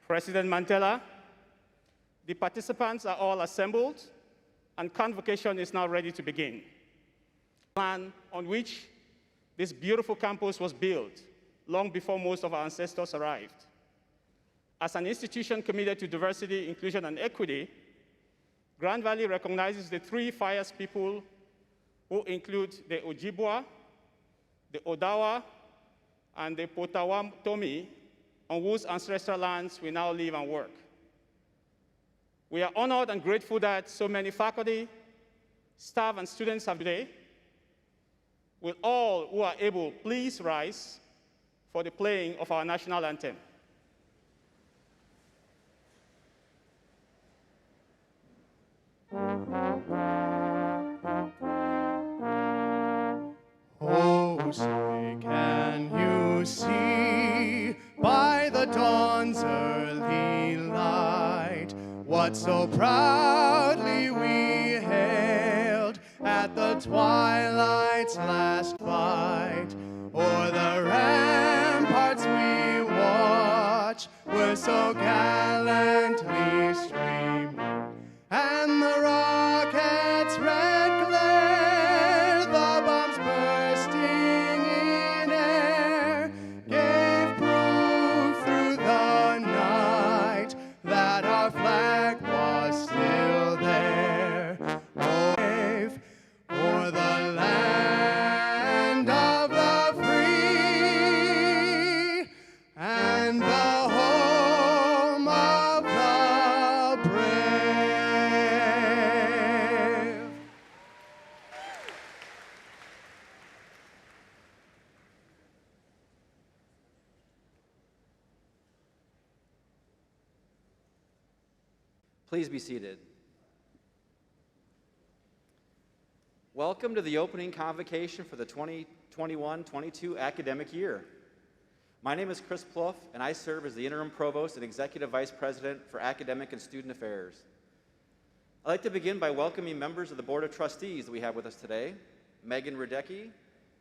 President Mandela, the participants are all assembled, and convocation is now ready to begin. The plan on which this beautiful campus was built long before most of our ancestors arrived. As an institution committed to diversity, inclusion, and equity, Grand Valley recognizes the three Fires people who include the Ojibwa, the Odawa, and the Potawatomi, on whose ancestral lands we now live and work. We are honored and grateful that so many faculty, staff, and students have today. Will all who are able please rise for the playing of our national anthem. Oh, say can you see by the dawn's early light what so proudly we hailed at the twilight's last fight? O'er the ramparts we watch were so gallantly streamed, and the rockets' red glare, the bombs bursting in air, gave proof through the night that our flag was still there. Oh, wave o'er the land of the free and the home of the brave. Please be seated. Welcome to the opening convocation for the 2021-22 academic year. My name is Chris Plouffe, and I serve as the Interim Provost and Executive Vice President for Academic and Student Affairs. I'd like to begin by welcoming members of the Board of Trustees that we have with us today: Megan Radecki,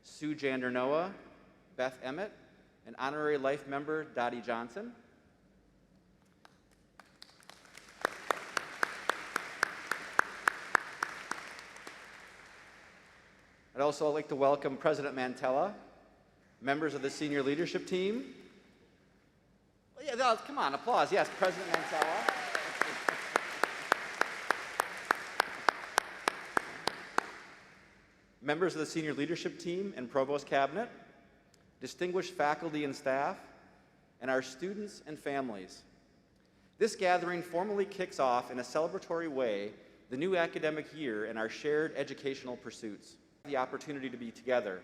Sue Jandernoa, Beth Emmett, and Honorary Life Member Dottie Johnson. I'd also like to welcome President Mantella, members of the senior leadership team. Yeah, come on, applause. Yes, President Mantella. Members of the senior leadership team and Provost Cabinet, distinguished faculty and staff, and our students and families. This gathering formally kicks off in a celebratory way the new academic year and our shared educational pursuits. The opportunity to be together,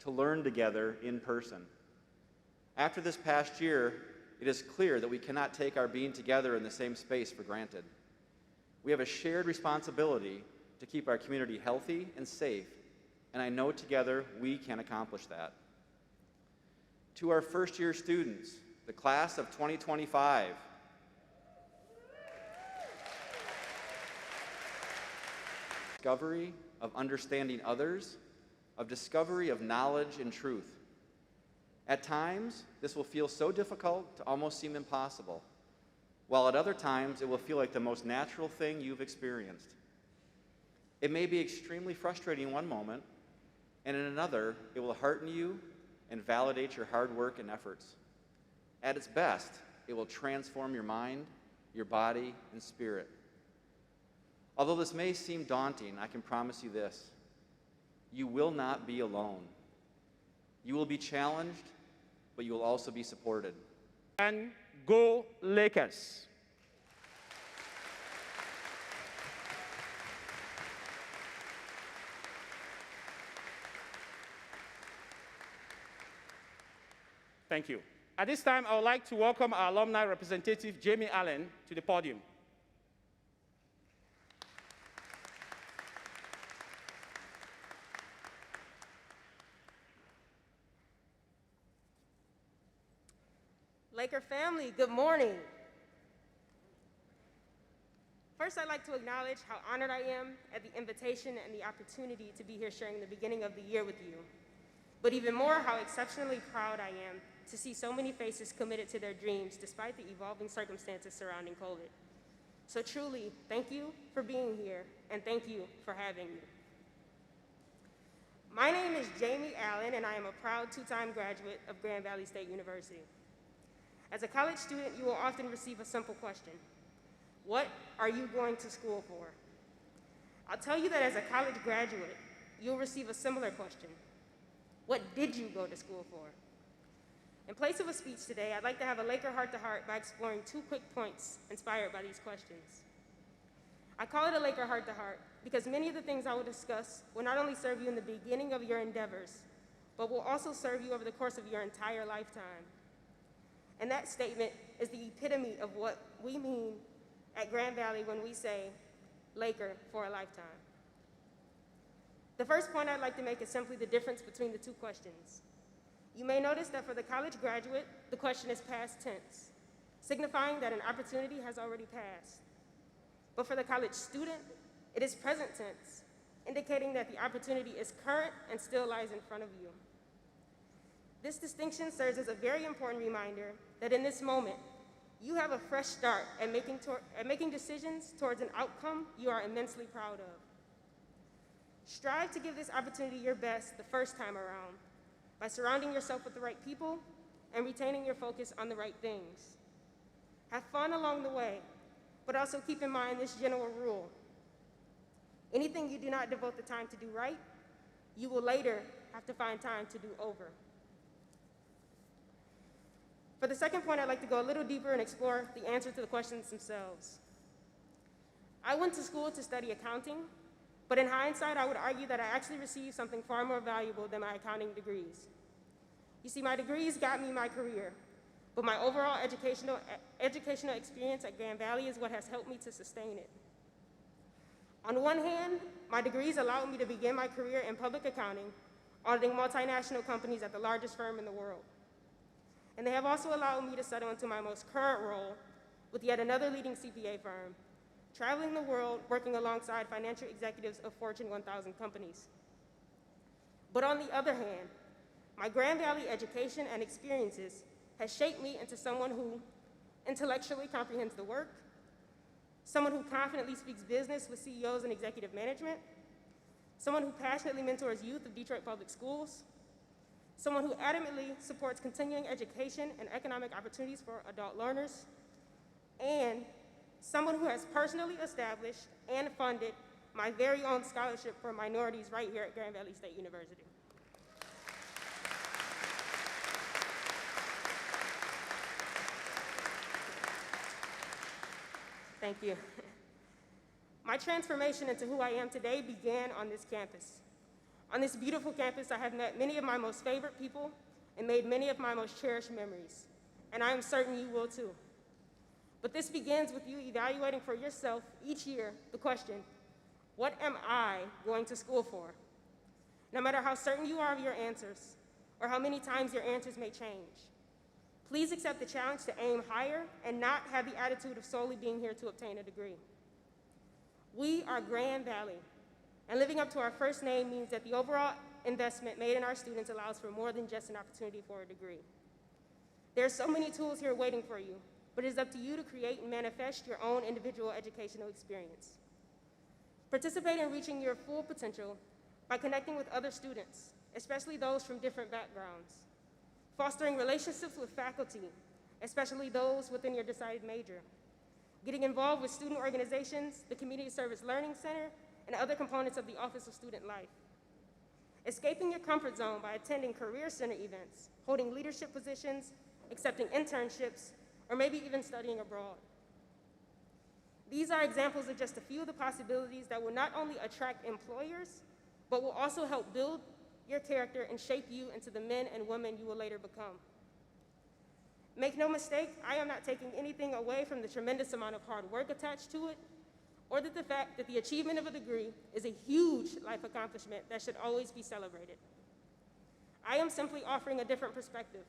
to learn together in person. After this past year, it is clear that we cannot take our being together in the same space for granted. We have a shared responsibility to keep our community healthy and safe, and I know together we can accomplish that. To our first-year students, the class of 2025, discovery of understanding others, of discovery of knowledge and truth. At times, this will feel so difficult to almost seem impossible, while at other times it will feel like the most natural thing you've experienced. It may be extremely frustrating one moment, and in another, it will hearten you and validate your hard work and efforts. At its best, it will transform your mind, your body, and spirit. Although this may seem daunting, I can promise you this: you will not be alone. You will be challenged, but you will also be supported. And go Lakers! Thank you. At this time, I would like to welcome our alumni representative, Jamie Allen, to the podium. Laker family, good morning. First, I'd like to acknowledge how honored I am at the invitation and the opportunity to be here sharing the beginning of the year with you. But even more, how exceptionally proud I am to see so many faces committed to their dreams despite the evolving circumstances surrounding COVID. So truly, thank you for being here, and thank you for having me. My name is Jamie Allen, and I am a proud two-time graduate of Grand Valley State University. As a college student, you will often receive a simple question: what are you going to school for? I'll tell you that as a college graduate, you'll receive a similar question: what did you go to school for? In place of a speech today, I'd like to have a Laker heart-to-heart by exploring 2 quick points inspired by these questions. I call it a Laker heart-to-heart because many of the things I will discuss will not only serve you in the beginning of your endeavors, but will also serve you over the course of your entire lifetime. And that statement is the epitome of what we mean at Grand Valley when we say, Laker for a lifetime. The first point I'd like to make is simply the difference between the 2 questions. You may notice that for the college graduate, the question is past tense, signifying that an opportunity has already passed. But for the college student, it is present tense, indicating that the opportunity is current and still lies in front of you. This distinction serves as a very important reminder that in this moment, you have a fresh start at making decisions towards an outcome you are immensely proud of. Strive to give this opportunity your best the first time around by surrounding yourself with the right people and retaining your focus on the right things. Have fun along the way, but also keep in mind this general rule: anything you do not devote the time to do right, you will later have to find time to do over. For the second point, I'd like to go a little deeper and explore the answer to the questions themselves. I went to school to study accounting, but in hindsight, I would argue that I actually received something far more valuable than my accounting degrees. You see, my degrees got me my career, but my overall educational experience at Grand Valley is what has helped me to sustain it. On one hand, my degrees allowed me to begin my career in public accounting, auditing multinational companies at the largest firm in the world. And they have also allowed me to settle into my most current role with yet another leading CPA firm, traveling the world working alongside financial executives of Fortune 1000 companies. But on the other hand, my Grand Valley education and experiences has shaped me into someone who intellectually comprehends the work, someone who confidently speaks business with CEOs and executive management, someone who passionately mentors youth of Detroit Public Schools, someone who adamantly supports continuing education and economic opportunities for adult learners, and someone who has personally established and funded my very own scholarship for minorities right here at Grand Valley State University. Thank you. My transformation into who I am today began on this campus. On this beautiful campus, I have met many of my most favorite people and made many of my most cherished memories, and I am certain you will too. But this begins with you evaluating for yourself each year the question, what am I going to school for? No matter how certain you are of your answers, or how many times your answers may change, please accept the challenge to aim higher and not have the attitude of solely being here to obtain a degree. We are Grand Valley, and living up to our first name means that the overall investment made in our students allows for more than just an opportunity for a degree. There are so many tools here waiting for you, but it is up to you to create and manifest your own individual educational experience. Participate in reaching your full potential by connecting with other students, especially those from different backgrounds, fostering relationships with faculty, especially those within your decided major, getting involved with student organizations, the Community Service Learning Center, and other components of the Office of Student Life. Escaping your comfort zone by attending career center events, holding leadership positions, accepting internships, or maybe even studying abroad. These are examples of just a few of the possibilities that will not only attract employers, but will also help build your character and shape you into the men and women you will later become. Make no mistake, I am not taking anything away from the tremendous amount of hard work attached to it, or that the fact that the achievement of a degree is a huge life accomplishment that should always be celebrated. I am simply offering a different perspective,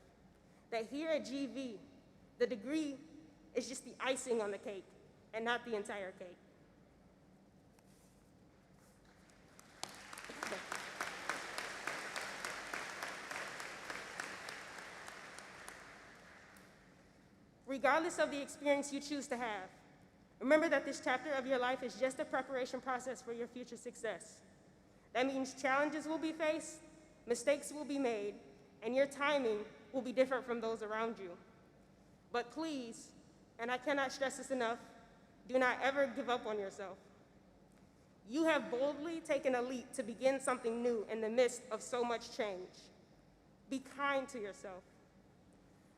that here at GV, the degree is just the icing on the cake and not the entire cake. Regardless of the experience you choose to have, remember that this chapter of your life is just a preparation process for your future success. That means challenges will be faced, mistakes will be made, and your timing will be different from those around you. But please, and I cannot stress this enough, do not ever give up on yourself. You have boldly taken a leap to begin something new in the midst of so much change. Be kind to yourself.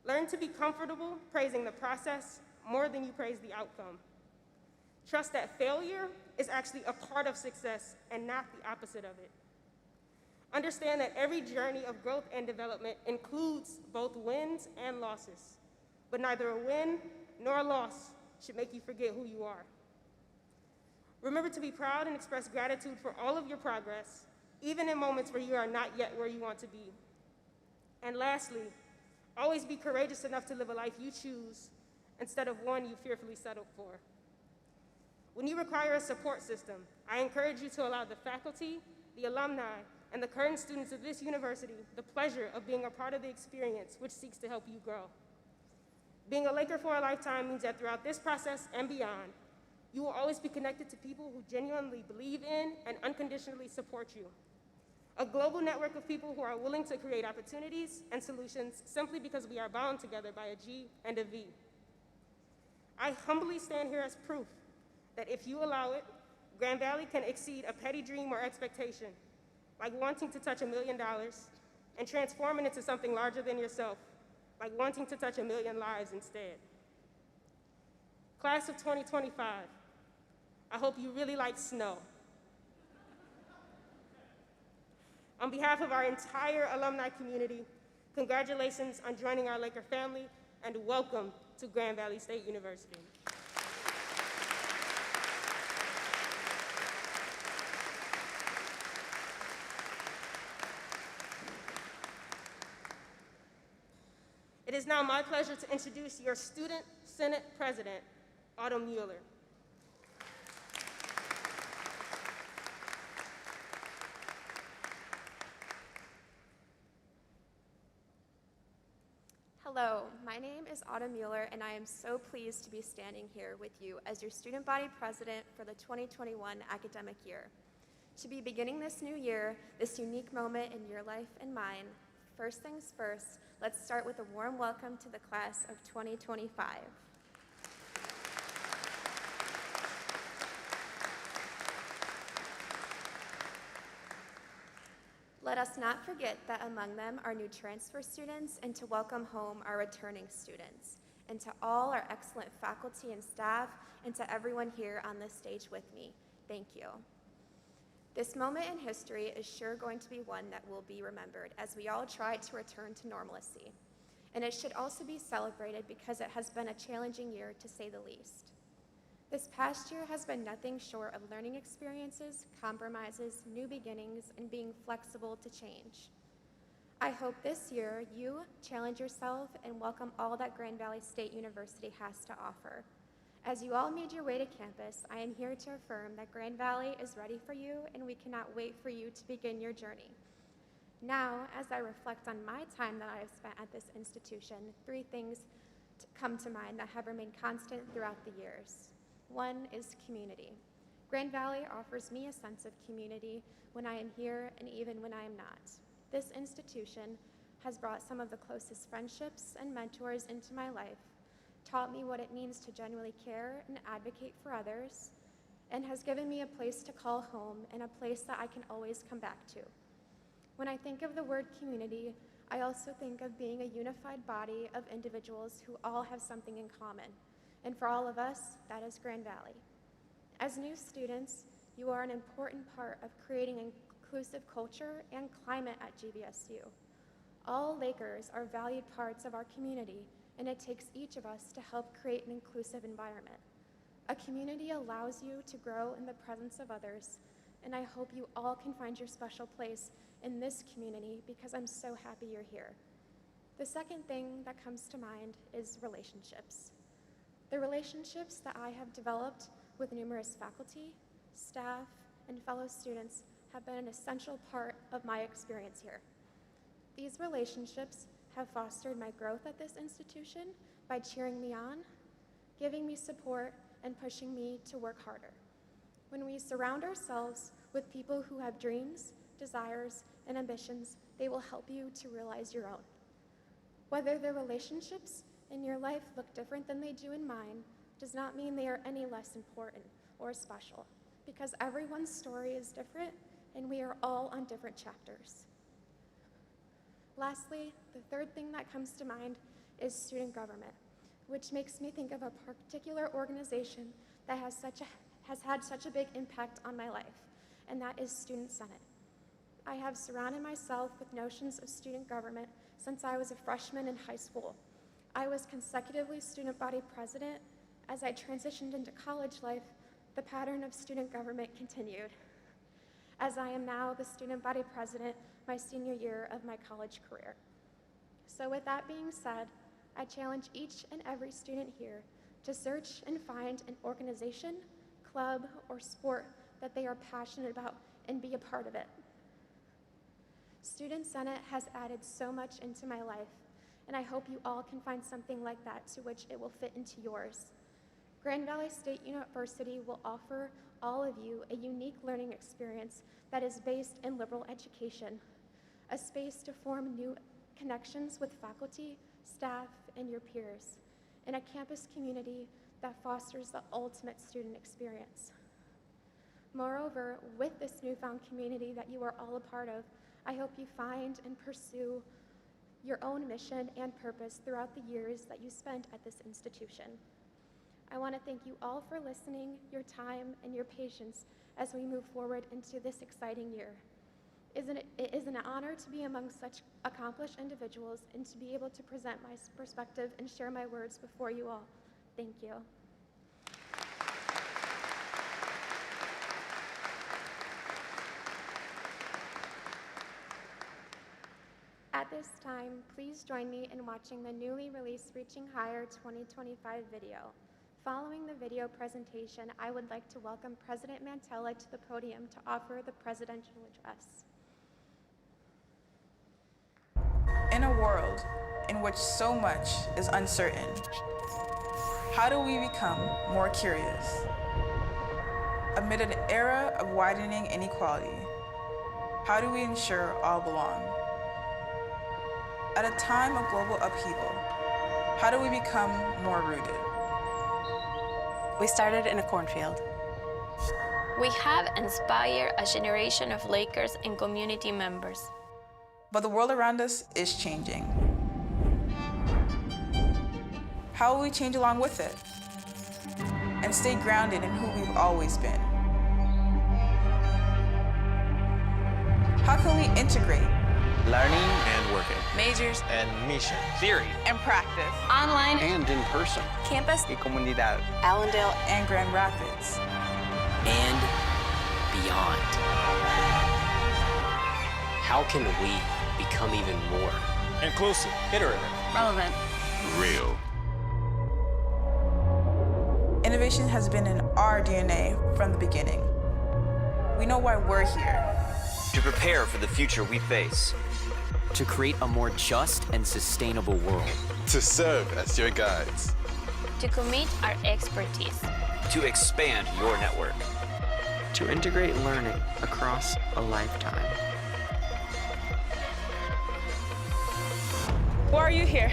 Learn to be comfortable praising the process more than you praise the outcome. Trust that failure is actually a part of success and not the opposite of it. Understand that every journey of growth and development includes both wins and losses, but neither a win nor a loss should make you forget who you are. Remember to be proud and express gratitude for all of your progress, even in moments where you are not yet where you want to be. And lastly, always be courageous enough to live a life you choose instead of one you fearfully settled for. When you require a support system, I encourage you to allow the faculty, the alumni, and the current students of this university the pleasure of being a part of the experience which seeks to help you grow. Being a Laker for a lifetime means that throughout this process and beyond, you will always be connected to people who genuinely believe in and unconditionally support you. A global network of people who are willing to create opportunities and solutions simply because we are bound together by a G and a V. I humbly stand here as proof that if you allow it, Grand Valley can exceed a petty dream or expectation, like wanting to touch $1 million, and transform it into something larger than yourself, like wanting to touch 1 million lives instead. Class of 2025, I hope you really like snow. On behalf of our entire alumni community, congratulations on joining our Laker family, and welcome to Grand Valley State University. It is now my pleasure to introduce your Student Senate President, Autumn Mueller. Hello, my name is Autumn Mueller, and I am so pleased to be standing here with you as your student body president for the 2021 academic year. To be beginning this new year, this unique moment in your life and mine, first things first, let's start with a warm welcome to the class of 2025. Let us not forget that among them are new transfer students, and to welcome home our returning students, and to all our excellent faculty and staff, and to everyone here on this stage with me, thank you. This moment in history is sure going to be one that will be remembered as we all try to return to normalcy. And it should also be celebrated because it has been a challenging year, to say the least. This past year has been nothing short of learning experiences, compromises, new beginnings, and being flexible to change. I hope this year you challenge yourself and welcome all that Grand Valley State University has to offer. As you all made your way to campus, I am here to affirm that Grand Valley is ready for you, and we cannot wait for you to begin your journey. Now, as I reflect on my time that I have spent at this institution, 3 things come to mind that have remained constant throughout the years. One is community. Grand Valley offers me a sense of community when I am here and even when I am not. This institution has brought some of the closest friendships and mentors into my life, taught me what it means to genuinely care and advocate for others, and has given me a place to call home and a place that I can always come back to. When I think of the word community, I also think of being a unified body of individuals who all have something in common. And for all of us, that is Grand Valley. As new students, you are an important part of creating an inclusive culture and climate at GVSU. All Lakers are valued parts of our community, and it takes each of us to help create an inclusive environment. A community allows you to grow in the presence of others, and I hope you all can find your special place in this community because I'm so happy you're here. The second thing that comes to mind is relationships. The relationships that I have developed with numerous faculty, staff, and fellow students have been an essential part of my experience here. These relationships have fostered my growth at this institution by cheering me on, giving me support, and pushing me to work harder. When we surround ourselves with people who have dreams, desires, and ambitions, they will help you to realize your own. Whether the relationships in your life look different than they do in mine does not mean they are any less important or special, because everyone's story is different and we are all on different chapters. Lastly, the third thing that comes to mind is student government, which makes me think of a particular organization that has had such a big impact on my life, and that is Student Senate. I have surrounded myself with notions of student government since I was a freshman in high school. I was consecutively student body president. As I transitioned into college life, the pattern of student government continued, as I am now the student body president my senior year of my college career. So with that being said, I challenge each and every student here to search and find an organization, club, or sport that they are passionate about and be a part of it. Student Senate has added so much into my life, and I hope you all can find something like that to which it will fit into yours. Grand Valley State University will offer all of you a unique learning experience that is based in liberal education, a space to form new connections with faculty, staff, and your peers, and a campus community that fosters the ultimate student experience. Moreover, with this newfound community that you are all a part of, I hope you find and pursue your own mission and purpose throughout the years that you spent at this institution. I want to thank you all for listening, your time, and your patience as we move forward into this exciting year. It is an honor to be among such accomplished individuals and to be able to present my perspective and share my words before you all. Thank you. At this time, please join me in watching the newly released Reaching Higher 2025 video. Following the video presentation, I would like to welcome President Mantella to the podium to offer the presidential address. In a world in which so much is uncertain, how do we become more curious? Amid an era of widening inequality, how do we ensure all belong? At a time of global upheaval, how do we become more rooted? We started in a cornfield. We have inspired a generation of Lakers and community members. But the world around us is changing. How will we change along with it and stay grounded in who we've always been? How can we integrate learning and working, majors and mission, theory and practice, online and in person, campus y comunidad, Allendale and Grand Rapids, and beyond? How can we become even more inclusive, iterative, relevant, real? Innovation has been in our DNA from the beginning. We know why we're here. To prepare for the future we face. to create a more just and sustainable world. To serve as your guides. To commit our expertise. To expand your network. To integrate learning across a lifetime. Why are you here?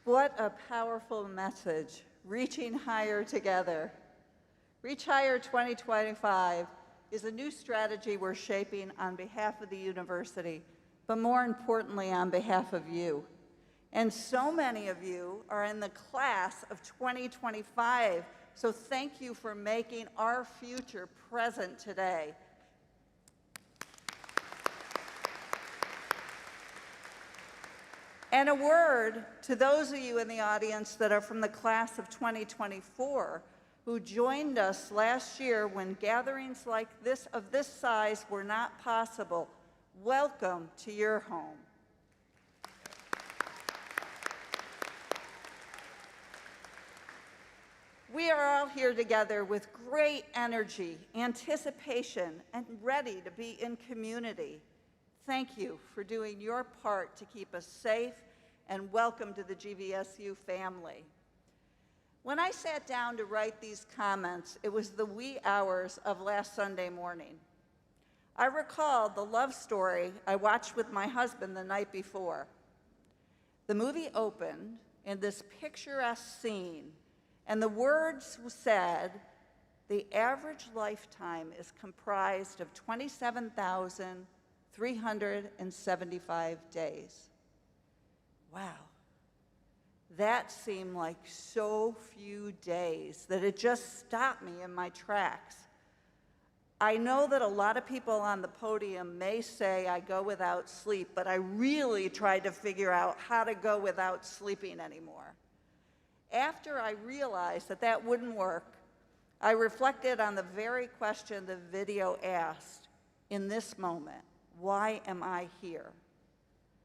What a powerful message, reaching higher together. Reach Higher 2025 is a new strategy we're shaping on behalf of the university, but more importantly, on behalf of you. And so many of you are in the class of 2025, so thank you for making our future present today. And a word to those of you in the audience that are from the class of 2024 who joined us last year when gatherings like this, of this size, were not possible. Welcome to your home. We are all here together with great energy, anticipation, and ready to be in community. Thank you for doing your part to keep us safe, and welcome to the GVSU family. When I sat down to write these comments, it was the wee hours of last Sunday morning. I recalled the love story I watched with my husband the night before. The movie opened in this picturesque scene, and the words said, "The average lifetime is comprised of 27,375 days." Wow. That seemed like so few days that it just stopped me in my tracks. I know that a lot of people on the podium may say I go without sleep, but I really tried to figure out how to go without sleeping anymore. After I realized that that wouldn't work, I reflected on the very question the video asked in this moment: why am I here?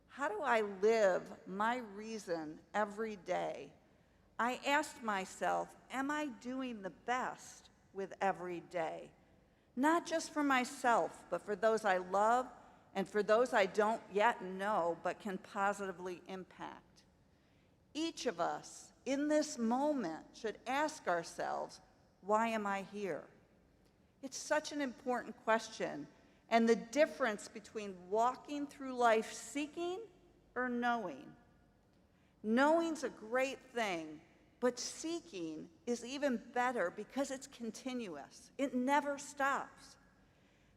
How do I live my reason every day? I asked myself, am I doing the best with every day? Not just for myself, but for those I love and for those I don't yet know but can positively impact. Each of us in this moment should ask ourselves, why am I here? It's such an important question, and the difference between walking through life seeking or knowing. Knowing's a great thing, but seeking is even better because it's continuous. It never stops.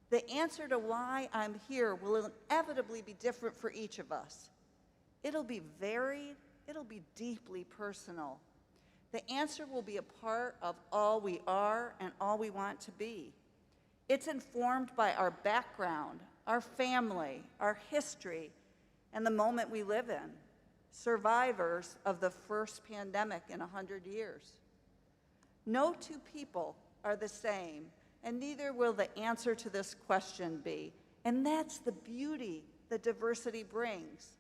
The answer to why I'm here will inevitably be different for each of us. It'll be varied, it'll be deeply personal. The answer will be a part of all we are and all we want to be. It's informed by our background, our family, our history, and the moment we live in. Survivors of the first pandemic in 100 years. No two people are the same, and neither will the answer to this question be. And that's the beauty that diversity brings.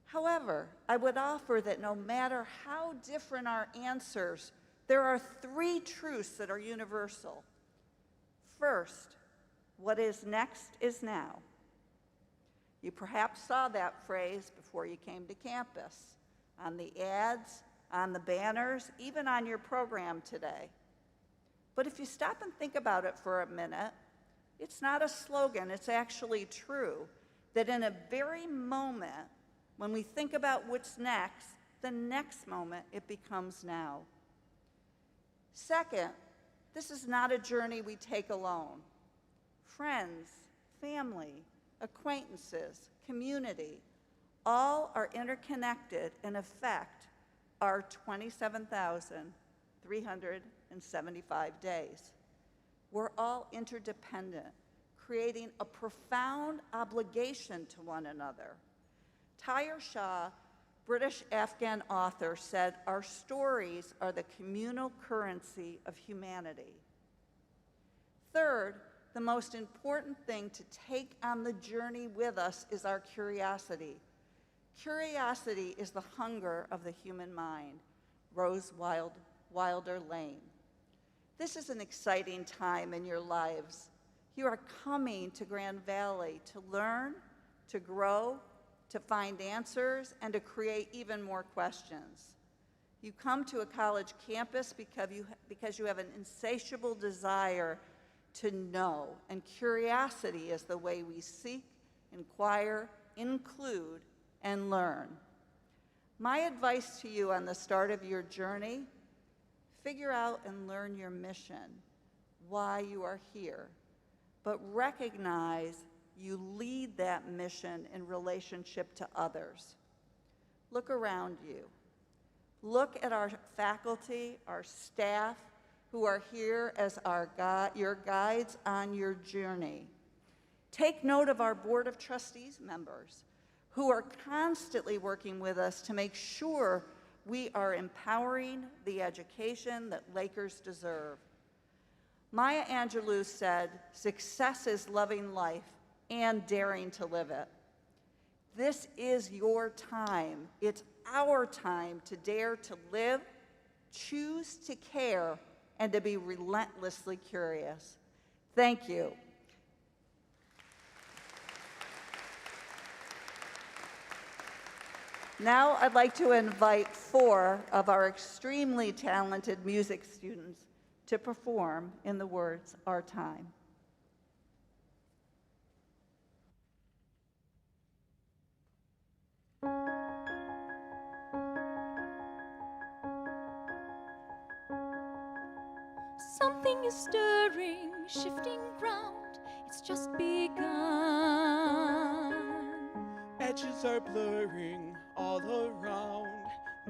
However, I would offer that no matter how different our answers, there are three truths that are universal. First, what is next is now. You perhaps saw that phrase before you came to campus, on the ads, on the banners, even on your program today. But if you stop and think about it for a minute, it's not a slogan, it's actually true, that in a very moment, when we think about what's next, the next moment it becomes now. Second, this is not a journey we take alone. Friends, family, acquaintances, community, all are interconnected and affect our 27,375 days. We're all interdependent, creating a profound obligation to one another. Tahir Shah, British Afghan author, said, "Our stories are the communal currency of humanity." Third, the most important thing to take on the journey with us is our curiosity. Curiosity is the hunger of the human mind. Rose Wilder Lane. This is an exciting time in your lives. You are coming to Grand Valley to learn, to grow, to find answers, and to create even more questions. You come to a college campus because you have an insatiable desire to know, and curiosity is the way we seek, inquire, include, and learn. My advice to you on the start of your journey: figure out and learn your mission, why you are here, but recognize you lead that mission in relationship to others. Look around you. Look at our faculty, our staff, who are here as your guides on your journey. Take note of our Board of Trustees members, who are constantly working with us to make sure we are empowering the education that Lakers deserve. Maya Angelou said, "Success is loving life and daring to live it." This is your time. It's our time to dare to live, choose to care, and to be relentlessly curious. Thank you. Now I'd like to invite 4 of our extremely talented music students to perform in the words, Our Time. Something is stirring, shifting ground, it's just begun. Edges are blurring all around,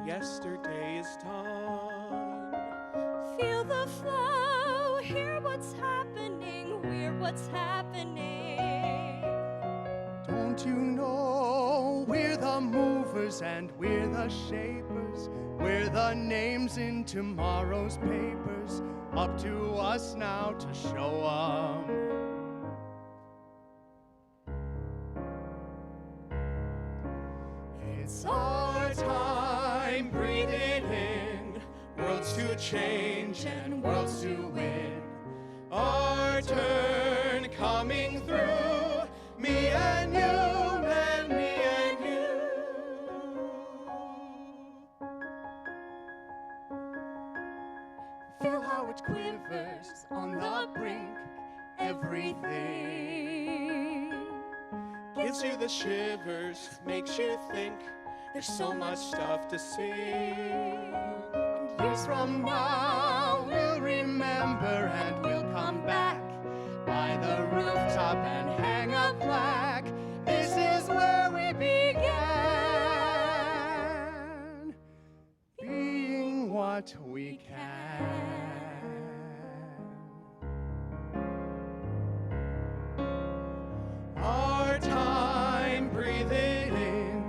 yesterday is done. Feel the flow, hear what's happening, we're what's happening. Don't you know we're the movers and we're the shapers? We're the names in tomorrow's papers, up to us now to show 'em. It's our time, breathe it in, worlds to change and worlds to win. Our turn coming through, me and you, and me and you. Feel how it quivers on the brink, everything gives you the shivers, makes you think there's so much stuff to sing. And years from now, we'll remember and we'll come back by the rooftop and hang a plaque. This is where we began, being what we can. Our time, breathe it in,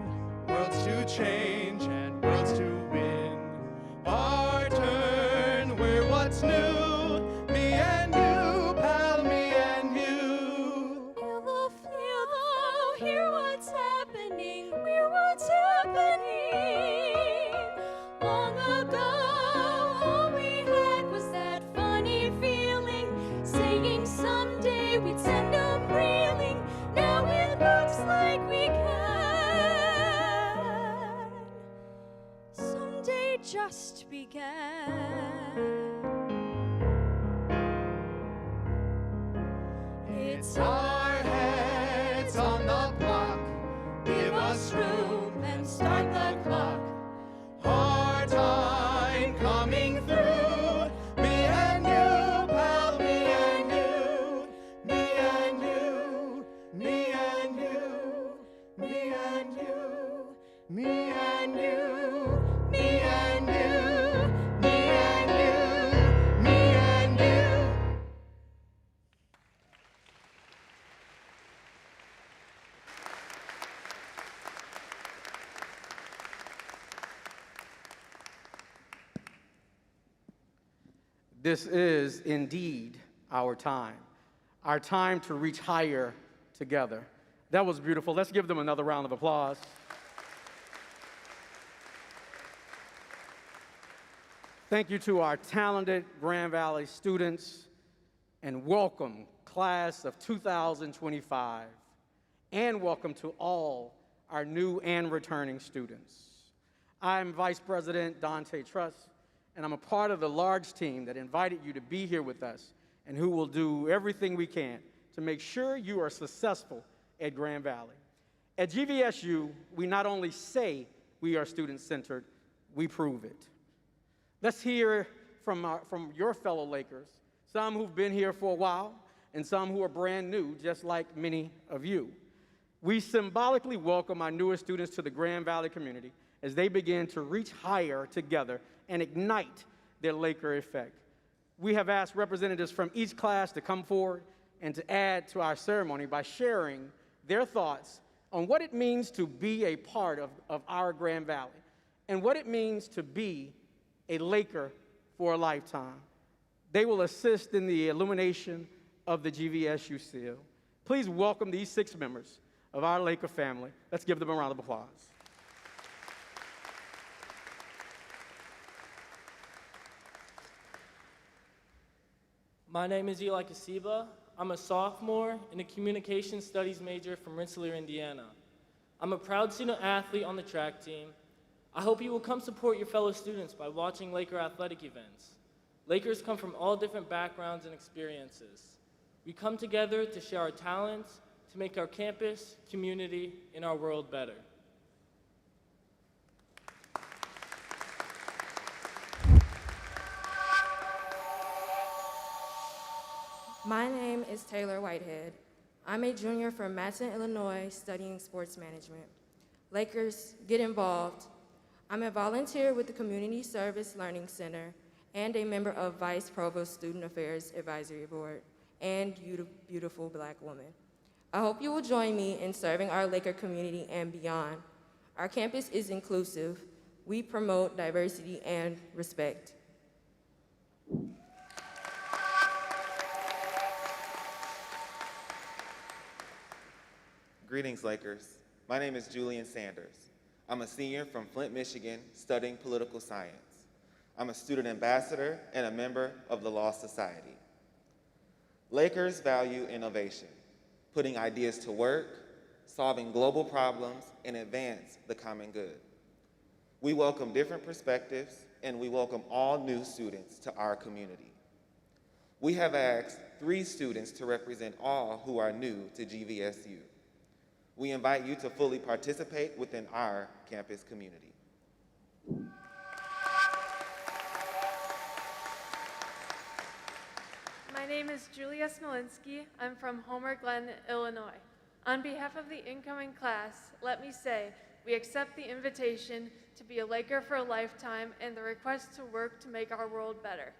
worlds to change and worlds to win. Our turn, we're what's new, me and you, pal, me and you. Feel the flow, hear what's happening, we're what's happening. Long ago, all we had was that funny feeling, saying someday we'd send 'em reeling. Now it looks like we can. Someday just began. It's our heads on the block, give us room and start the clock. Our time coming through, me and you, pal, me and you, me and you, me and you, me and you, me and you, me and you, me and you, me and you. This is indeed our time to reach higher together. That was beautiful. Let's give them another round of applause. Thank you to our talented Grand Valley students, and welcome, class of 2025, and welcome to all our new and returning students. I'm Vice President Dante Truss, and I'm a part of the large team that invited you to be here with us and who will do everything we can to make sure you are successful at Grand Valley. At GVSU, we not only say we are student-centered, we prove it. Let's hear from your fellow Lakers, some who've been here for a while and some who are brand new, just like many of you. We symbolically welcome our newest students to the Grand Valley community as they begin to reach higher together and ignite their Laker effect. We have asked representatives from each class to come forward and to add to our ceremony by sharing their thoughts on what it means to be a part of our Grand Valley and what it means to be a Laker for a lifetime. They will assist in the illumination of the GVSU seal. Please welcome these 6 members of our Laker family. Let's give them a round of applause. My name is Eli Kasiba. I'm a sophomore and a communication studies major from Rensselaer, Indiana. I'm a proud student athlete on the track team. I hope you will come support your fellow students by watching Laker athletic events. Lakers come from all different backgrounds and experiences. We come together to share our talents, to make our campus, community, and our world better. My name is Taylor Whitehead. I'm a junior from Matson, Illinois, studying sports management. Lakers, get involved. I'm a volunteer with the Community Service Learning Center and a member of Vice Provost Student Affairs Advisory Board, and you beautiful Black woman. I hope you will join me in serving our Laker community and beyond. Our campus is inclusive. We promote diversity and respect. Greetings, Lakers. My name is Julian Sanders. I'm a senior from Flint, Michigan, studying political science. I'm a student ambassador and a member of the Law Society. Lakers value innovation, putting ideas to work, solving global problems, and advance the common good. We welcome different perspectives, and we welcome all new students to our community. We have asked 3 students to represent all who are new to GVSU. We invite you to fully participate within our campus community. My name is Julia Smolinski. I'm from Homer Glen, Illinois. On behalf of the incoming class, let me say we accept the invitation to be a Laker for a lifetime and the request to work to make our world better.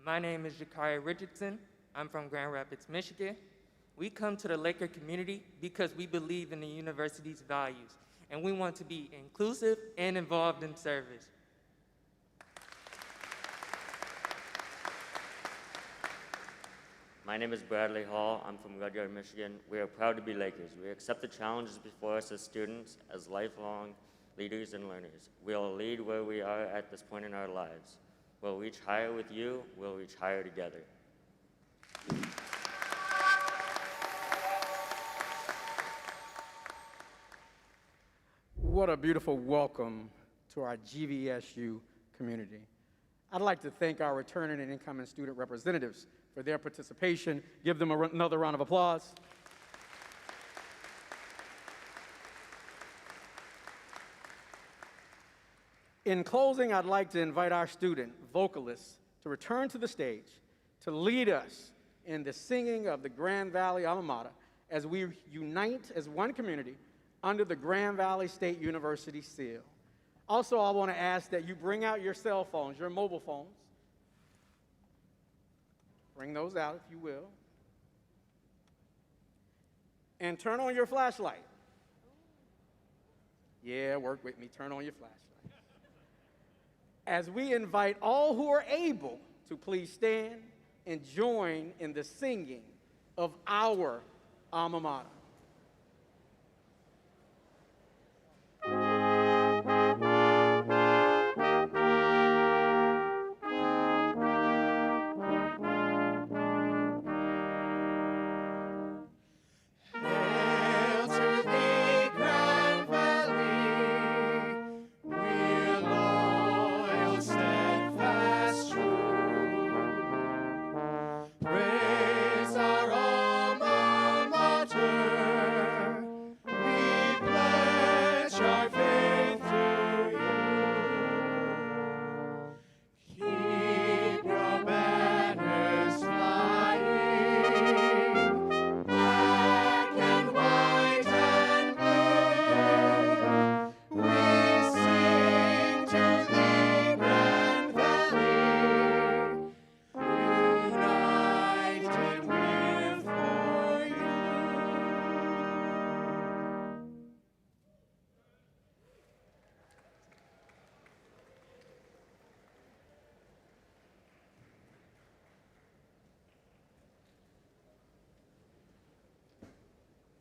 My name is Jakari Richardson. I'm from Grand Rapids, Michigan. We come to the Laker community because we believe in the university's values, and we want to be inclusive and involved in service. My name is Bradley Hall. I'm from Rudyard, Michigan. We are proud to be Lakers. We accept the challenges before us as students, as lifelong leaders and learners. We'll lead where we are at this point in our lives. We'll reach higher with you. We'll reach higher together. What a beautiful welcome to our GVSU community. I'd like to thank our returning and incoming student representatives for their participation. Give them another round of applause. In closing, I'd like to invite our student vocalists to return to the stage to lead us in the singing of the Grand Valley Alma Mater as we unite as one community under the Grand Valley State University seal. Also, I want to ask that you bring out your cell phones, your mobile phones. Bring those out, if you will. And turn on your flashlight. Yeah, work with me. Turn on your flashlight. As we invite all who are able to please stand and join in the singing of our alma mater.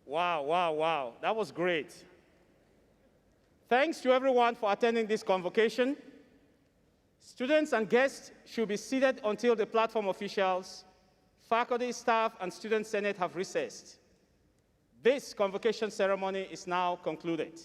Wow, wow, wow. That was great. Thanks to everyone for attending this convocation. Students and guests should be seated until the platform officials, faculty, staff, and student senate have recessed. This convocation ceremony is now concluded.